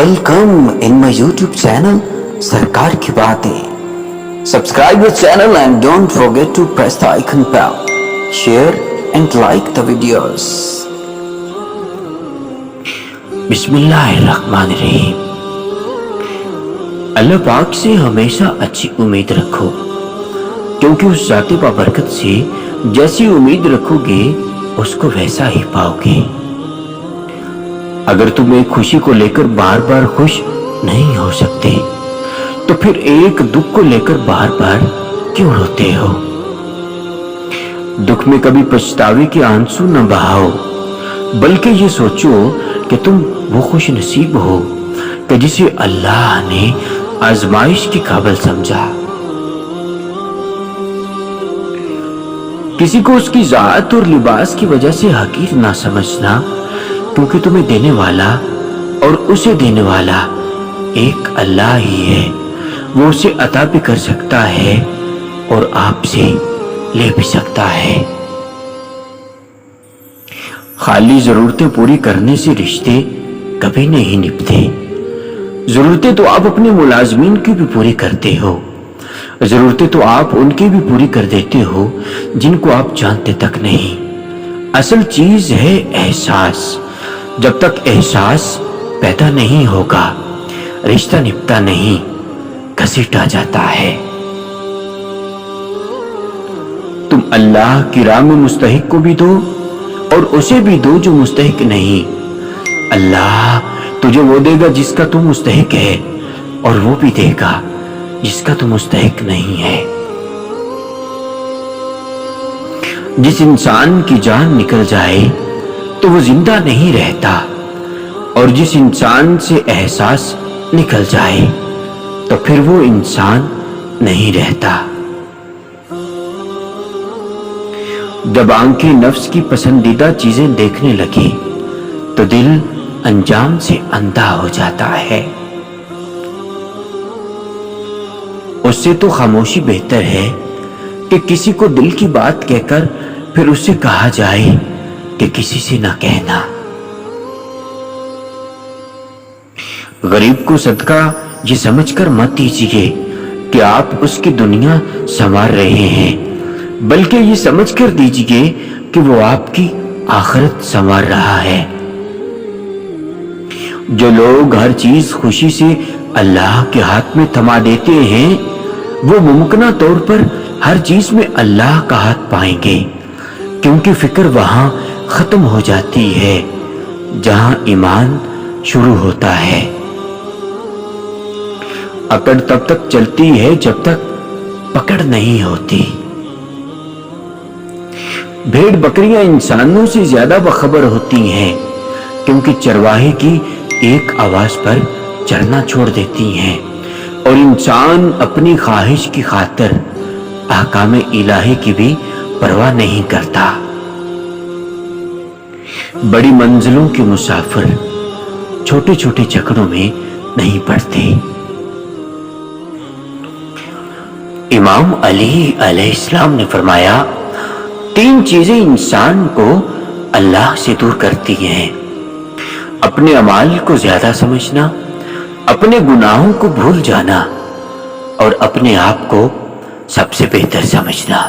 Welcome in my YouTube channel Sarkar Ki Baatein. Subscribe the channel and don't forget to press the icon bell. Share and like the videos. बिस्मिल्लाहिर्रहमानिर्रहीम। अल्लाह पाक से हमेशा अच्छी उम्मीद रखो, क्योंकि उस ज़ात बाबरकत से जैसी उम्मीद रखोगे उसको वैसा ही पाओगे। अगर तुम एक खुशी को लेकर बार बार खुश नहीं हो सकते तो फिर एक दुख को लेकर बार बार क्यों रोते हो? दुख में कभी पछतावे के आंसू न बहाओ, बल्कि ये सोचो कि तुम वो खुश नसीब हो कि जिसे अल्लाह ने आजमाइश के काबिल समझा। किसी को उसकी जात और लिबास की वजह से हकीर ना समझना, क्योंकि तुम्हें देने वाला और उसे देने वाला एक अल्लाह ही है। वो उसे अता भी कर सकता है और आपसे ले भी सकता है। खाली जरूरतें पूरी करने से रिश्ते कभी नहीं निभते। जरूरतें तो आप अपने मुलाजमीन की भी पूरी करते हो, जरूरतें तो आप उनकी भी पूरी कर देते हो जिनको आप जानते तक नहीं। असल चीज है एहसास। जब तक एहसास पैदा नहीं होगा रिश्ता निभता नहीं, घसीटा जाता है। तुम अल्लाह की राह में मुस्तहिक को भी दो और उसे भी दो जो मुस्तहिक नहीं। अल्लाह तुझे वो देगा जिसका तू मुस्तहिक है, और वो भी देगा जिसका तू मुस्तहिक नहीं है। जिस इंसान की जान निकल जाए तो वो जिंदा नहीं रहता, और जिस इंसान से एहसास निकल जाए तो फिर वो इंसान नहीं रहता। जब आंखें नफ्स की पसंदीदा चीजें देखने लगी तो दिल अंजाम से अंधा हो जाता है। उससे तो खामोशी बेहतर है कि किसी को दिल की बात कहकर फिर उससे कहा जाए कि किसी से ना कहना। गरीब को सदका ये समझकर मत दीजिए कि आप उसकी दुनिया संवार रहे हैं, बल्कि ये समझकर दीजिए कि वो आपकी आखिरत संवार रहा है। जो लोग हर चीज खुशी से अल्लाह के हाथ में थमा देते हैं वो मुमकिन तौर पर हर चीज में अल्लाह का हाथ पाएंगे, क्योंकि फिक्र वहां खत्म हो जाती है जहां ईमान शुरू होता है। अकड़ तब तक चलती है जब तक पकड़ नहीं होती। भेड़ बकरियां इंसानों से ज्यादा बखबर होती हैं, क्योंकि चरवाहे की एक आवाज पर चरना छोड़ देती हैं, और इंसान अपनी ख्वाहिश की खातिर अहकाम इलाही की भी परवाह नहीं करता। बड़ी मंजिलों के मुसाफिर छोटे छोटे चक्करों में नहीं पड़ते। इमाम अली अलैहिस्सलाम ने फरमाया, 3 चीजें इंसान को अल्लाह से दूर करती हैं: अपने अमाल को ज्यादा समझना, अपने गुनाहों को भूल जाना, और अपने आप को सबसे बेहतर समझना।